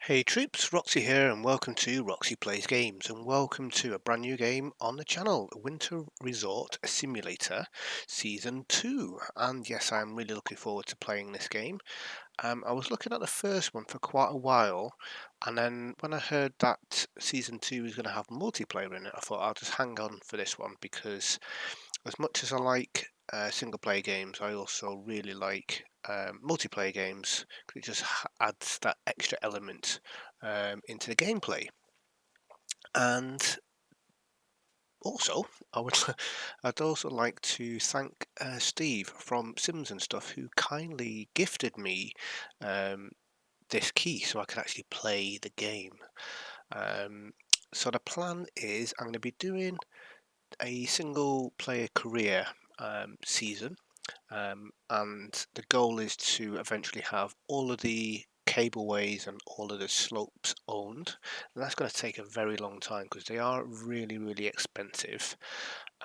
Hey troops, Roxy here and welcome to Roxy Plays Games and welcome to a brand new game on the channel, Winter Resort Simulator Season 2. And yes, I'm really looking forward to playing this game. I was looking at the first one for quite a while, and then when I heard that Season 2 is going to have multiplayer in it, I thought I'll just hang on for this one because as much as I like single player games, I also really like multiplayer games because it just adds that extra element into the gameplay. And also, I'd also like to thank Steve from Sims and Stuff, who kindly gifted me um, this key so I could actually play the game. So the plan is I'm going to be doing a single player career season, and the goal is to eventually have all of the cableways and all of the slopes owned, and that's going to take a very long time because they are really expensive.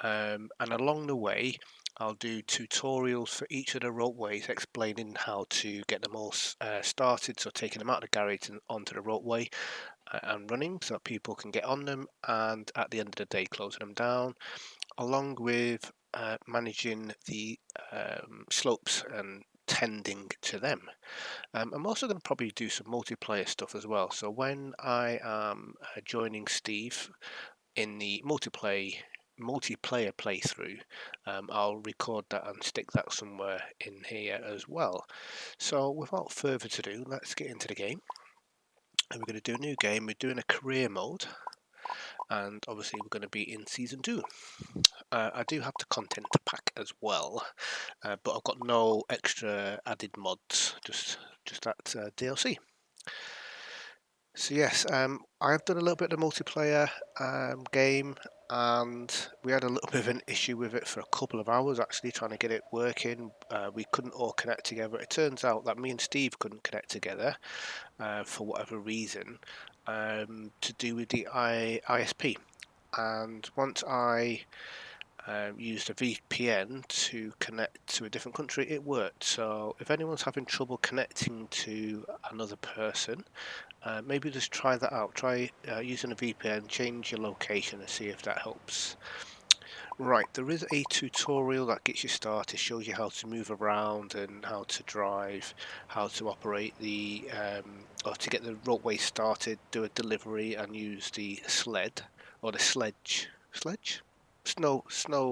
And along the way I'll do tutorials for each of the ropeways explaining how to get them all started, so taking them out of the garage and onto the ropeway and running so that people can get on them, and at the end of the day closing them down, along with managing the slopes and tending to them. I'm also going to probably do some multiplayer stuff as well. So when I am joining Steve in the multiplayer playthrough, I'll record that and stick that somewhere in here as well. So without further ado, let's get into the game. And we're going to do a new game. We're doing a career mode, and obviously we're going to be in season 2. I do have the content pack as well, but I've got no extra added mods, just that DLC. So yes, I've done a little bit of the multiplayer game, and we had a little bit of an issue with it for a couple of hours actually trying to get it working. We couldn't all connect together. It turns out that me and Steve couldn't connect together for whatever reason, to do with the ISP. And once I used a VPN to connect to a different country, it worked. So if anyone's having trouble connecting to another person, maybe just try that out. Try using a VPN, change your location and see if that helps. Right, there is a tutorial that gets you started, shows you how to move around and how to drive, how to operate the, or to get the ropeway started, do a delivery and use the sled, or the sledge, snow sledge.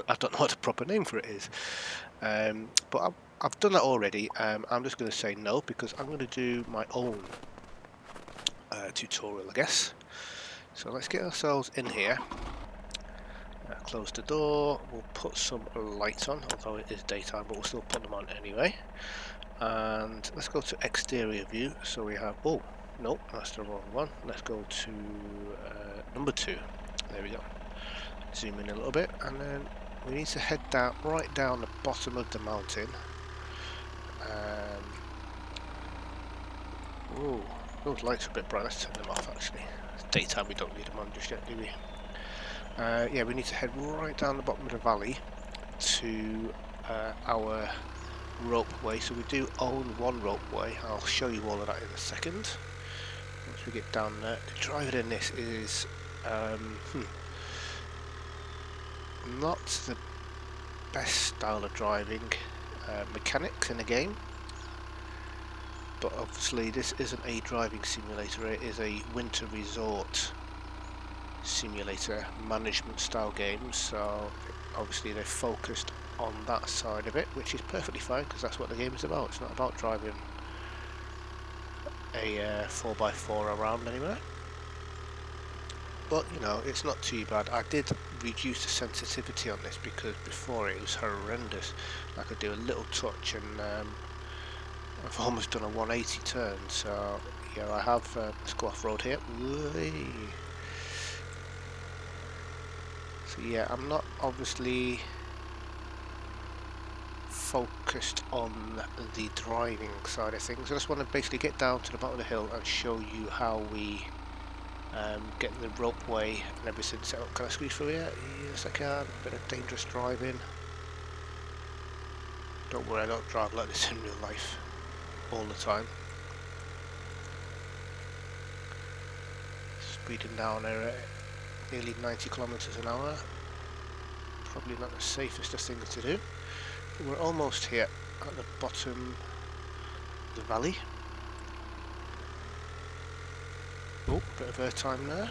I don't know what the proper name for it is, but I've done that already. I'm just going to say no because I'm going to do my own tutorial, I guess. So let's get ourselves in here. Close the door. We'll put some lights on, although it is daytime, but we'll still put them on anyway. And let's go to exterior view. So we have, oh no, that's the wrong one. Let's go to number 2. There we go. Zoom in a little bit, and then we need to head down, right down the bottom of the mountain. Oh, those lights are a bit bright. Let's turn them off actually. It's daytime, we don't need them on just yet, do we? Yeah, we need to head right down the bottom of the valley to our ropeway. So we do own one ropeway. I'll show you all of that in a second. Once we get down there, the driving in this is not the best style of driving mechanics in the game, but obviously this isn't a driving simulator, it is a winter resort simulator management style game, so obviously they focused on that side of it, which is perfectly fine because that's what the game is about. It's not about driving a 4x4 around anywhere. But you know, it's not too bad. I did reduce the sensitivity on this because before it was horrendous. I could do a little touch and I've almost done a 180 turn. So yeah, I have. Let's go off road here. So yeah, I'm not obviously focused on the driving side of things. I just want to basically get down to the bottom of the hill and show you how we get the ropeway and everything set up. Can I squeeze through here? Yes I can. A bit of dangerous driving. Don't worry, I don't drive like this in real life. all the time. Speeding down at nearly 90 kilometers an hour. Probably not the safest of things to do. We're almost here at the bottom of the valley. Oh, bit of airtime there.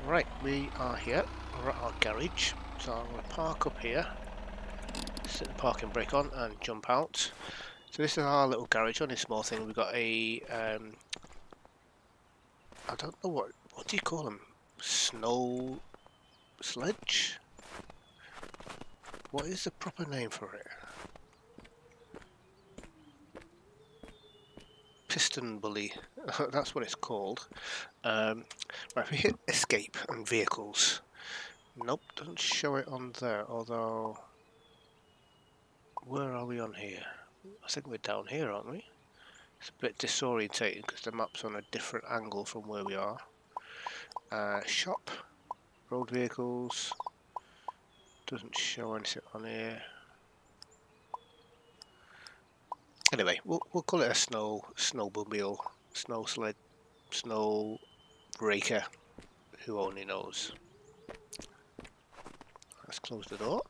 Right, we are here. We're at our garage. So I'm going to park up here, set the parking brake on and jump out. So this is our little garage, only a small thing. We've got a, I don't know what do you call them? Snow sledge? What is the proper name for it? Piston bully, that's what it's called. Right, if we hit escape and vehicles, nope, doesn't show it on there, although, where are we on here? I think we're down here, aren't we? It's a bit disorientating because the map's on a different angle from where we are. Shop, road vehicles, doesn't show anything on here. Anyway, we'll call it a snowmobile, snow sled, snow breaker, who only knows. Let's close the door.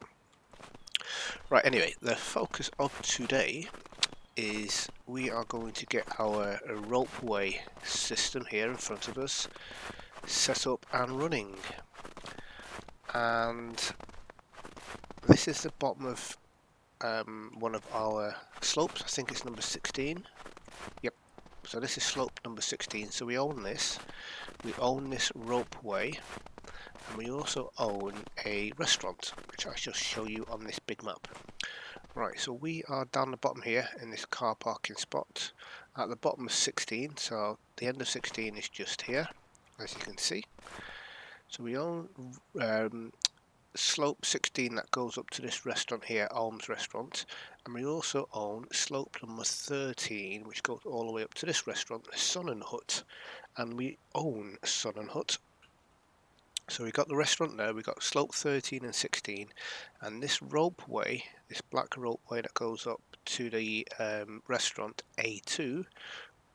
Right, anyway, the focus of today is we are going to get our ropeway system here in front of us set up and running. And this is the bottom of one of our slopes. I think it's number 16. Yep. So this is slope number 16. So we own this. We own this ropeway. And we also own a restaurant, which I shall show you on this big map. Right, so we are down the bottom here in this car parking spot at the bottom of 16, so the end of 16 is just here, as you can see. So we own slope 16 that goes up to this restaurant here, Alms Restaurant, and we also own slope number 13, which goes all the way up to this restaurant, Sun and Hut, and we own Sun and Hut. So we got the restaurant there, we got slope 13 and 16, and this ropeway, this black ropeway that goes up to the restaurant A2,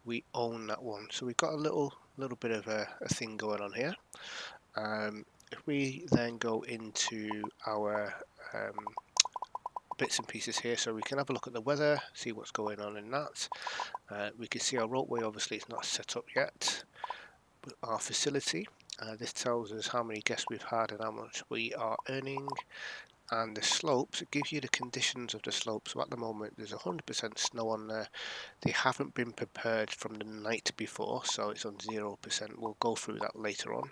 we own that one. So we've got a little bit of a thing going on here. If we then go into our bits and pieces here, so we can have a look at the weather, see what's going on in that. We can see our ropeway obviously is not set up yet, but our facility. This tells us how many guests we've had and how much we are earning, and the slopes, it gives you the conditions of the slope. So at the moment there's 100% snow on there. They haven't been prepared from the night before, so it's on 0%. We'll go through that later on.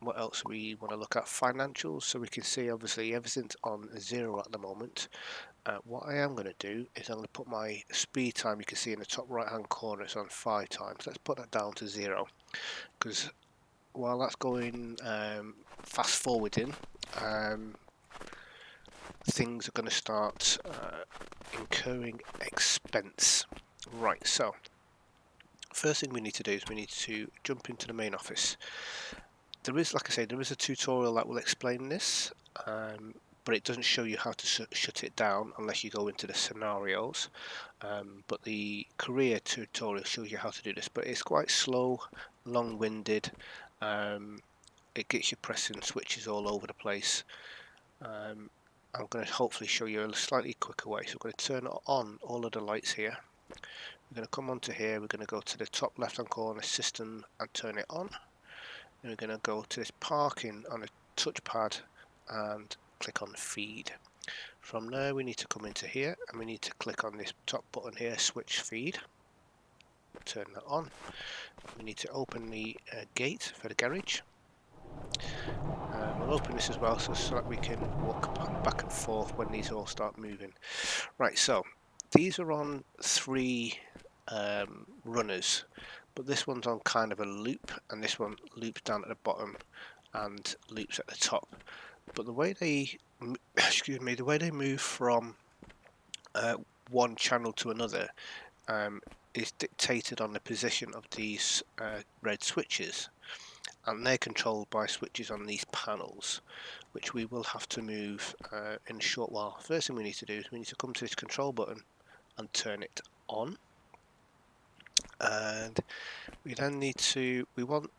What else we want to look at? Financials, so we can see obviously everything's on 0 at the moment. What I am going to do is I'm going to put my speed time, you can see in the top right hand corner it's on 5 times. Let's put that down to 0, because while that's going fast forwarding, things are going to start incurring expense. Right, so first thing we need to do is we need to jump into the main office. There is, like I say, there is a tutorial that will explain this, but it doesn't show you how to shut it down unless you go into the scenarios. But the career tutorial shows you how to do this, but it's quite slow, long-winded. It gets you pressing switches all over the place. I'm going to hopefully show you a slightly quicker way. So we're going to turn on all of the lights here. We're going to come onto here. We're going to go to the top left-hand corner, system, and turn it on. And we're going to go to this parking on a touchpad and click on feed. From there we need to come into here and we need to click on this top button here, switch feed. Turn that on. We need to open the gate for the garage. We'll open this as well so that we can walk back and forth when these all start moving. Right, so these are on 3 runners, but this one's on kind of a loop, and this one loops down at the bottom and loops at the top. But the way they, the way they move from one channel to another is dictated on the position of these red switches. and they're controlled by switches on these panels, which we will have to move in a short while. First thing we need to do is we need to come to this control button and turn it on, and we then need to, we want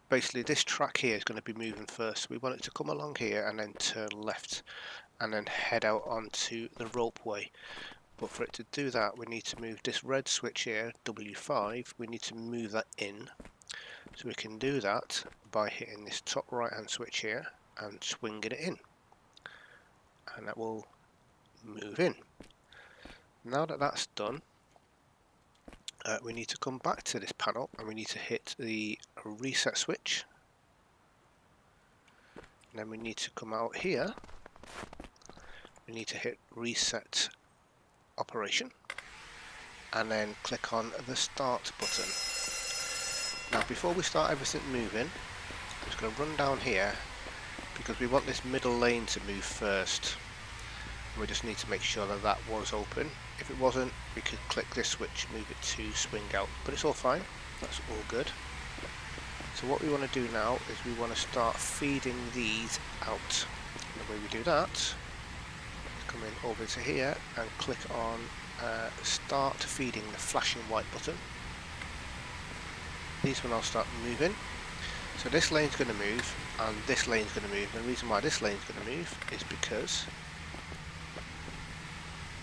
basically this track here is going to be moving first. We want it to come along here and then turn left and then head out onto the ropeway. But for it to do that, we need to move this red switch here, W5, we need to move that in. So we can do that by hitting this top right hand switch here and swinging it in, and that will move in. Now that that's done, we need to come back to this panel and we need to hit the reset switch, and then we need to come out here, we need to hit reset operation and then click on the start button. Now before we start everything moving, I'm just going to run down here because we want this middle lane to move first. We just need to make sure that that was open. If it wasn't, we could click this switch, move it to swing out, but it's all fine, that's all good. So what we want to do now is we want to start feeding these out. And the way we do that, come in over to here and click on start feeding the flashing white button. These will now start moving. So this lane's going to move and this lane's going to move. And the reason why this lane's going to move is because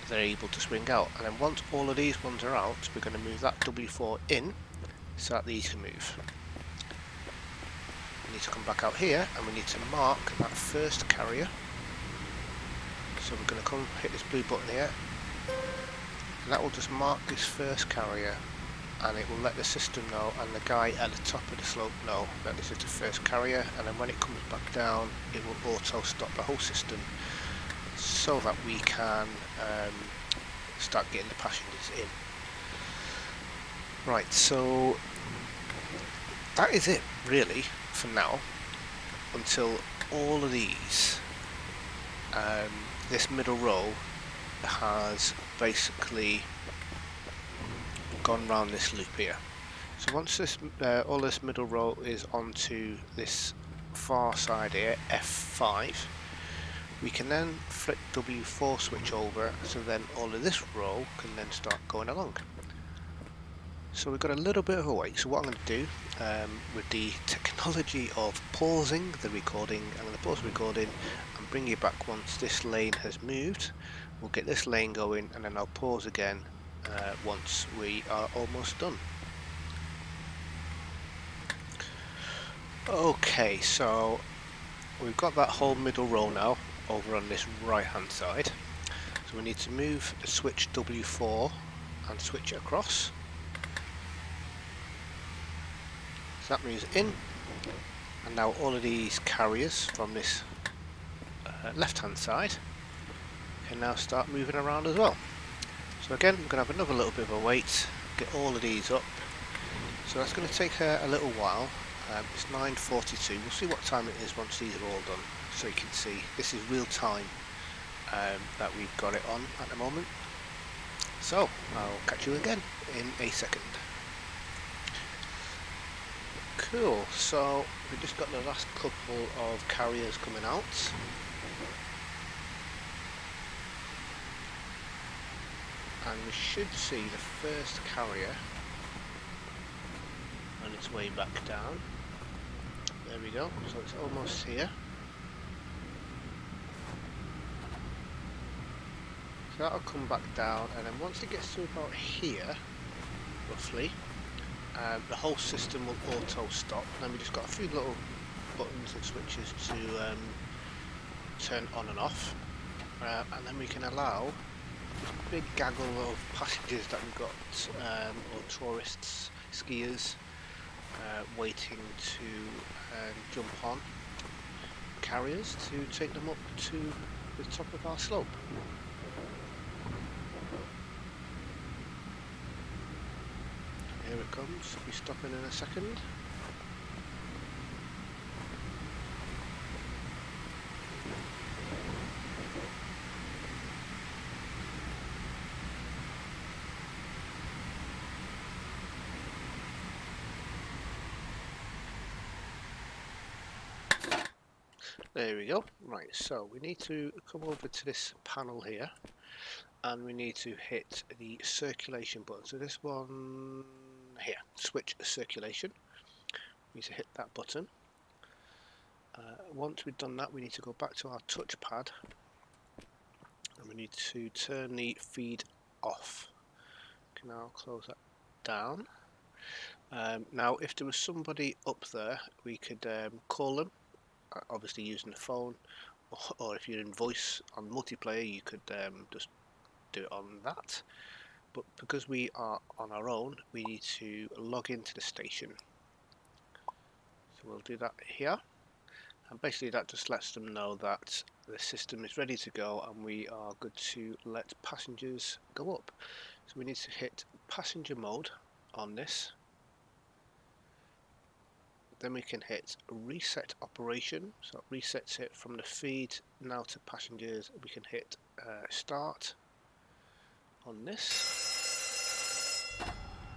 they're able to swing out. And then once all of these ones are out, we're going to move that W4 in so that these can move. We need to come back out here and we need to mark that first carrier. So we're going to come hit this blue button here, and that will just mark this first carrier, and it will let the system know and the guy at the top of the slope know that this is the first carrier, and then when it comes back down it will auto stop the whole system so that we can start getting the passengers in. Right, so that is it really for now, until all of these this middle row has basically gone round this loop here. So once this all this middle row is onto this far side here, F5, we can then flick W4 switch over, so then all of this row can then start going along. So we've got a little bit of a wait. So what I'm going to do with the technology of pausing the recording, I'm going to pause the recording and bring you back once this lane has moved. We'll get this lane going and then I'll pause again once we are almost done. Okay, so we've got that whole middle row now over on this right hand side. So we need to move the switch W4 and switch it across. So that moves in, and now all of these carriers from this left hand side can now start moving around as well. So again, we're going to have another little bit of a wait, get all of these up. So that's going to take a little while. It's 9:42. We'll see what time it is once these are all done, so you can see this is real time that we've got it on at the moment. So I'll catch you again in a second. Cool, so we've just got the last couple of carriers coming out. And we should see the first carrier on its way back down. There we go, so it's almost here. So that'll come back down, and then once it gets to about here, roughly, the whole system will auto stop. Then we just got a few little buttons and switches to turn on and off, and then we can allow this big gaggle of passengers that we've got, or tourists, skiers, waiting to jump on carriers to take them up to the top of our slope. Here it comes, we'll be stopping in a second. There we go. Right, so we need to come over to this panel here and we need to hit the circulation button. So this one here, switch circulation. We need to hit that button. Once we've done that, we need to go back to our touchpad and we need to turn the feed off. Can now close that down. Now if there was somebody up there, we could call them, obviously using the phone, or if you're in voice on multiplayer you could just do it on that. But because we are on our own, we need to log into the station. So we'll do that here, and basically that just lets them know that the system is ready to go and we are good to let passengers go up. So we need to hit passenger mode on this. Then we can hit reset operation, so it resets it from the feed now to passengers. We can hit start on this.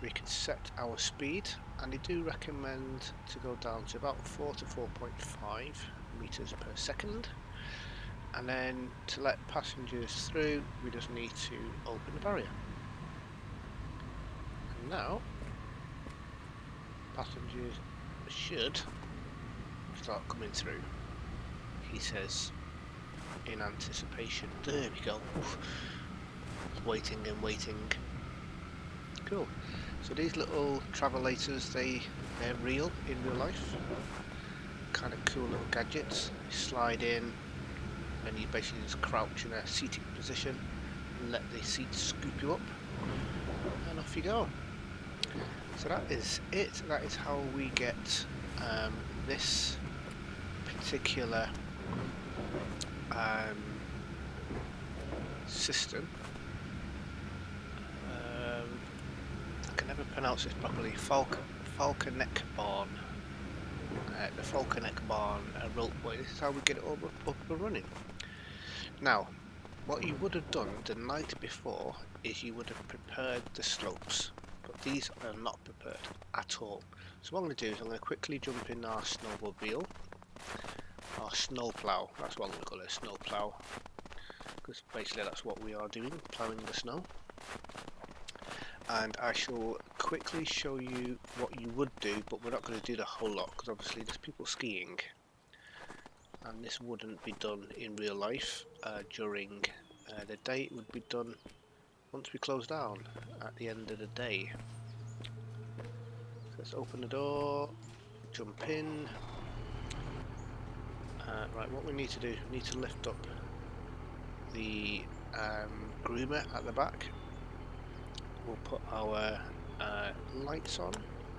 We can set our speed, and they do recommend to go down to about 4 to 4.5 meters per second. And then to let passengers through, we just need to open the barrier. And now passengers should start coming through, he says, in anticipation. There we go. Oof. Waiting and waiting. Cool. So these little travelators, they're real in real life. Kind of cool little gadgets. You slide in and you basically just crouch in a seating position and let the seat scoop you up and off you go. So that is it. That is how we get this particular system. I can never pronounce this properly. Falkeneckbahn. The Falkeneckbahn Ropeway. This is how we get it all up and running. Now, what you would have done the night before is you would have prepared the slopes. But these are not prepared at all. So what I'm going to do is I'm going to quickly jump in our snowmobile, our snowplow. That's what I'm going to call it, snowplow, because basically that's what we are doing, ploughing the snow. And I shall quickly show you what you would do, but we're not going to do the whole lot because obviously there's people skiing, and this wouldn't be done in real life during the day. It would be done once we close down at the end of the day. So let's open the door, jump in. Right, what we need to do, we need to lift up the groomer at the back. We'll put our lights on,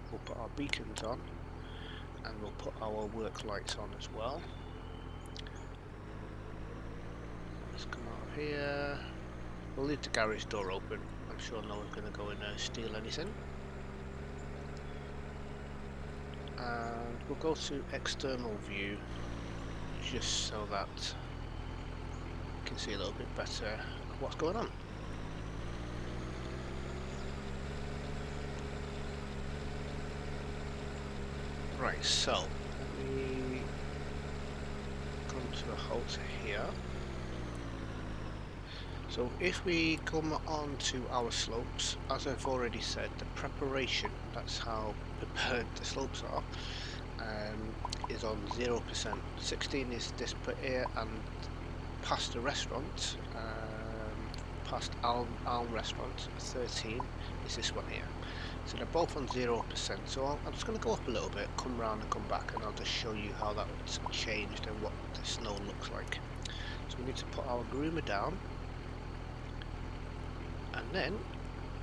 we'll put our beacons on, and we'll put our work lights on as well. Let's come out of here. We'll leave the garage door open. I'm sure no one's going to go in there and steal anything. And we'll go to external view just so that you can see a little bit better what's going on. Right, so let me come to a halt here. So if we come on to our slopes, as I've already said, the preparation, that's how prepared the slopes are, is on 0%. 16 is this bit here, and past the restaurant, past Alm restaurant, 13 is this one here. So they're both on 0%. So I'm just going to go up a little bit, come round and come back, and I'll just show you how that's changed and what the snow looks like. So we need to put our groomer down, and then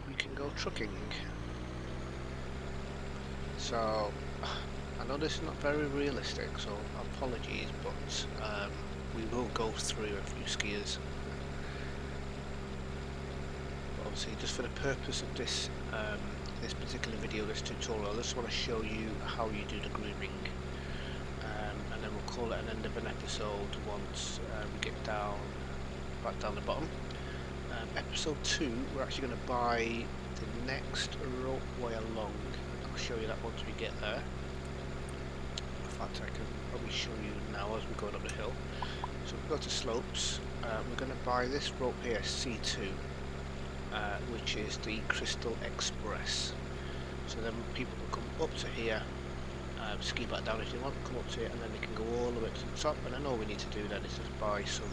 we can go trucking. So I know this is not very realistic, so apologies, but we will go through a few skiers. But obviously, just for the purpose of this this particular video, this tutorial, I just want to show you how you do the grooming, and then we'll call it an end of an episode once we get back down the bottom. Episode 2, we're actually going to buy the next ropeway along. I'll show you that once we get there. In fact, I can probably show you now as we're going up the hill. So if we go to slopes, we're going to buy this rope here, C2, which is the Crystal Express. So then people can come up to here, ski back down if they want, come up to it, and then they can go all the way to the top. And then all we need to do then is just buy some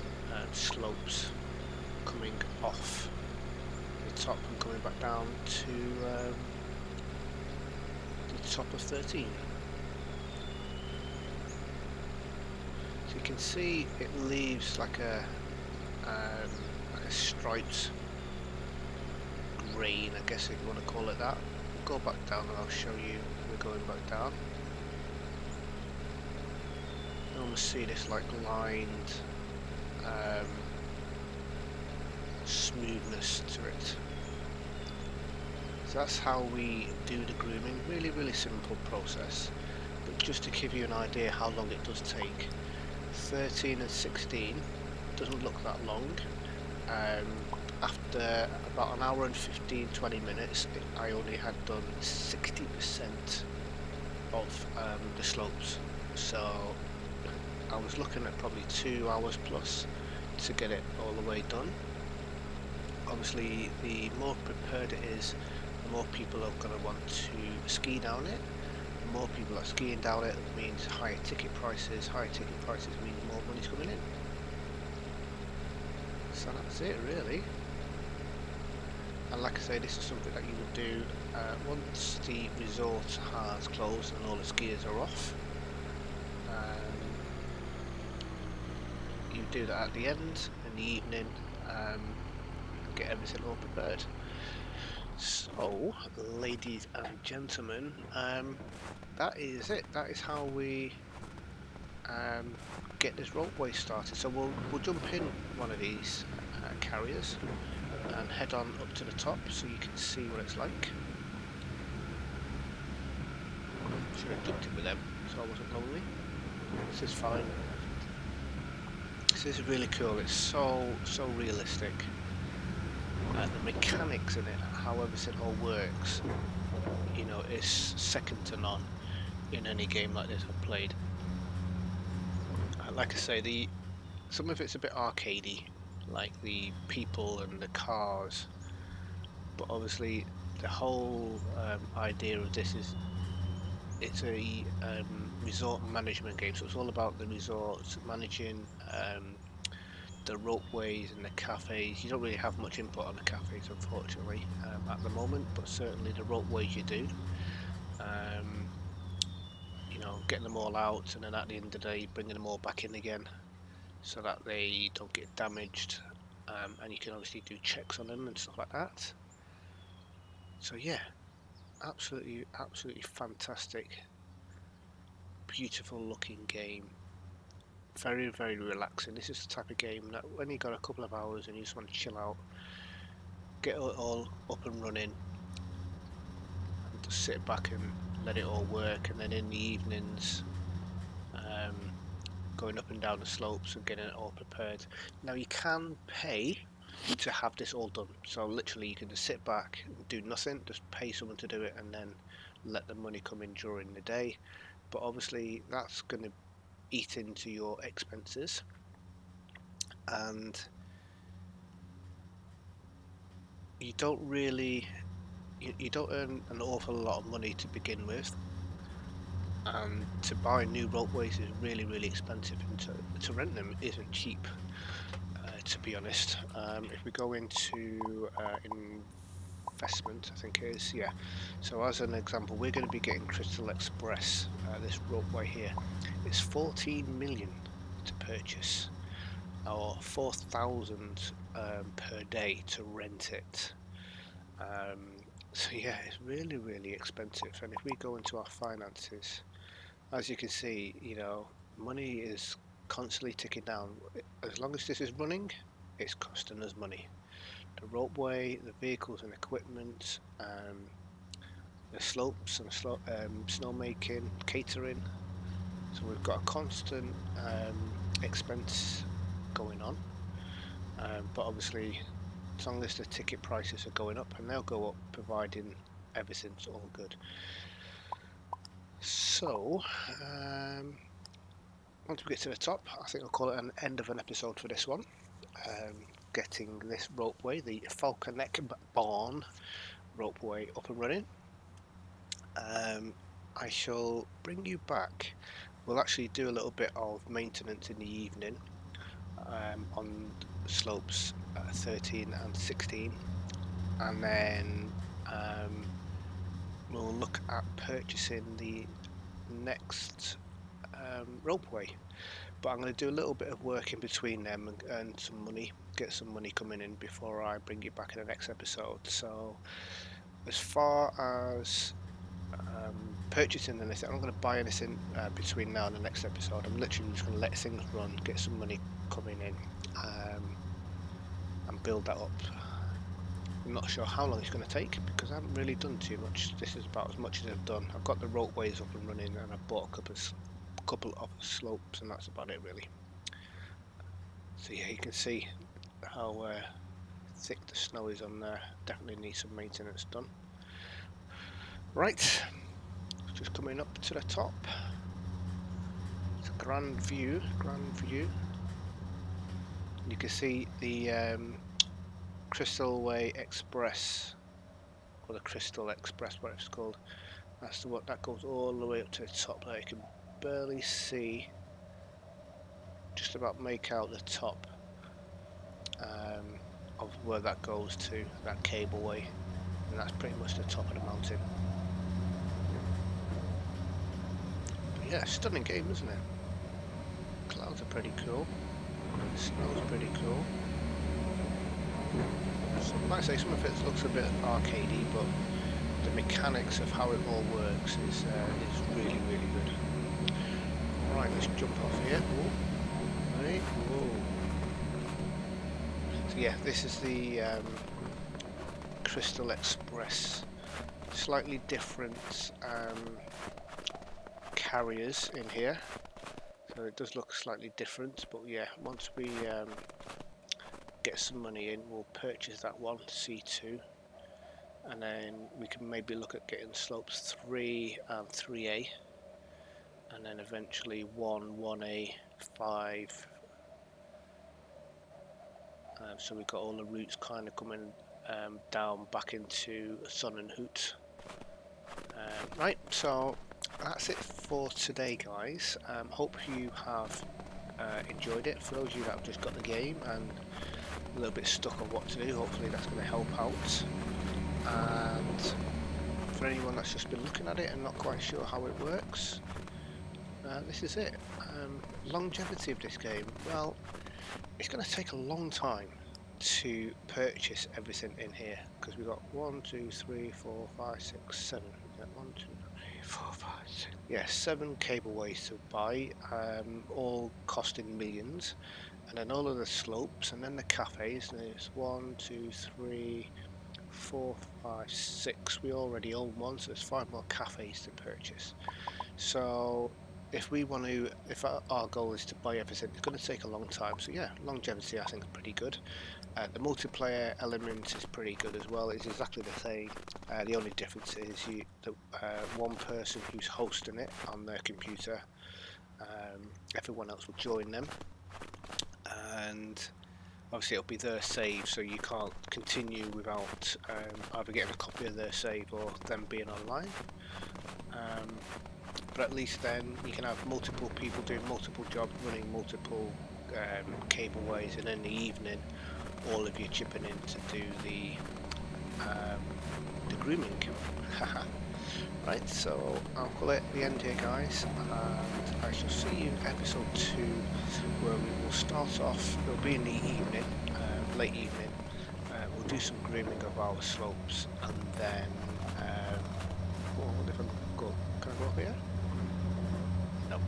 slopes coming off the top and coming back down to the top of 13. So you can see it leaves like a striped grain, I guess if you want to call it that. We'll go back down and I'll show you we're going back down. You almost see this like lined smoothness to it. So that's how we do the grooming. Really simple process, but just to give you an idea how long it does take. 13 and 16 doesn't look that long. After about an hour and 15-20 minutes, I only had done 60% of the slopes. So I was looking at probably 2 hours plus to get it all the way done. Obviously, the more prepared it is, the more people are going to want to ski down it. The more people are skiing down it means higher ticket prices. Higher ticket prices means more money's coming in. So that's it really. And like I say, this is something that you would do once the resort has closed and all the skiers are off. You do that at the end in the evening and get everything all prepared. So, ladies and gentlemen, that is it. That is how we get this ropeway started. So we'll jump in one of these carriers and head on up to the top so you can see what it's like. Should have jumped in with them so I wasn't lonely. This is fine. This is really cool. It's so realistic. The mechanics in it, how everything all works, you know, is second to none in any game like this I've played. Like I say, some of it's a bit arcadey, like the people and the cars, but obviously the whole idea of this is it's a resort management game, so it's all about the resorts, managing the ropeways and the cafes. You don't really have much input on the cafes, unfortunately, at the moment, but certainly the ropeways you do. You know, getting them all out, and then at the end of the day, bringing them all back in again, so that they don't get damaged. And you can obviously do checks on them and stuff like that. So yeah, absolutely fantastic, beautiful looking game. Very relaxing. This is the type of game that when you got a couple of hours and you just want to chill out, get it all up and running, and just sit back and let it all work. And then in the evenings, going up and down the slopes and getting it all prepared. Now you can pay to have this all done, so literally you can just sit back and do nothing, just pay someone to do it and then let the money come in during the day. But obviously that's going to eat into your expenses, and you don't really you don't earn an awful lot of money to begin with, and to buy new ropeways is really expensive, and to rent them isn't cheap, to be honest. If we go into investment, I think it is, yeah. So as an example, we're going to be getting Crystal Express, this ropeway here. It's 14 million to purchase, or 4,000 per day to rent it. So yeah, it's really expensive. And if we go into our finances, as you can see, you know, money is constantly ticking down. As long as this is running, it's costing us money. The ropeway, the vehicles and equipment, the slopes and snowmaking, catering. So we've got a constant expense going on, but obviously as long as the ticket prices are going up, and they'll go up providing everything's all good. So once we get to the top, I think I'll call it an end of an episode for this one. Getting this ropeway, the Falkeneckbahn Ropeway, up and running. I shall bring you back. We'll actually do a little bit of maintenance in the evening on slopes 13 and 16, and then we'll look at purchasing the next ropeway. But I'm going to do a little bit of work in between them and earn some money, get some money coming in before I bring you back in the next episode. So as far as purchasing anything, I'm not going to buy anything between now and the next episode. I'm literally just going to let things run, get some money coming in, and build that up. I'm not sure how long it's going to take because I haven't really done too much. This is about as much as I've done. I've got the ropeways up and running, and I've bought a couple of slopes, and that's about it really. So yeah, you can see how thick the snow is on there. Definitely needs some maintenance done. Right, just coming up to the top. It's a grand view, You can see the Crystalway Express, or the Crystal Express, whatever it's called. That's the one that goes all the way up to the top there. You can barely see, just about make out the top of where that goes to, that cableway, and that's pretty much the top of the mountain. But yeah, stunning game, isn't it? Clouds are pretty cool. The snow's pretty cool. So, like I say, some of it looks a bit arcadey, but the mechanics of how it all works is really, really good. Right, let's jump off here. Whoa. Right, whoa. So yeah, this is the Crystal Express. Slightly different carriers in here, so it does look slightly different, but yeah, once we get some money in, we'll purchase that one, C2, and then we can maybe look at getting slopes 3 and 3A, and then eventually 1A, 5. So we've got all the routes kind of coming down back into Sun and Hoot. Right, so that's it for today, guys. Hope you have enjoyed it. For those of you that have just got the game and a little bit stuck on what to do, hopefully that's going to help out. And for anyone that's just been looking at it and not quite sure how it works, this is it. Longevity of this game, well, it's going to take a long time to purchase everything in here, because we've got 1, 2, 3, 4, 5, 6, 7. 1, 2, 3, 4, 5, 6. Yeah, 7 cableways to buy, all costing millions, and then all of the slopes, and then the cafes. And there's 1, 2, 3, 4, 5, 6. We already own one, so there's 5 more cafes to purchase. So if our goal is to buy everything, it's going to take a long time. So yeah, longevity I think is pretty good. The multiplayer element is pretty good as well. It's exactly the same. The only difference is one person who's hosting it on their computer. Everyone else will join them, and obviously it'll be their save, so you can't continue without either getting a copy of their save or them being online. But at least then you can have multiple people doing multiple jobs, running multiple cableways, and in the evening all of you chipping in to do the grooming. Right, so I'll call it the end here, guys, and I shall see you in episode 2, where we will start off. It'll be in the evening, late evening. We'll do some grooming of our slopes, and then what if I go? Can I go up here? No.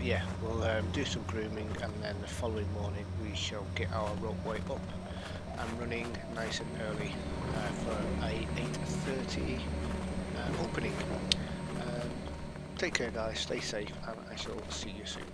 Yeah, we'll do some grooming, and then the following morning we shall get our ropeway up and running nice and early for a 8:30 opening. Take care, guys, stay safe, and I shall see you soon.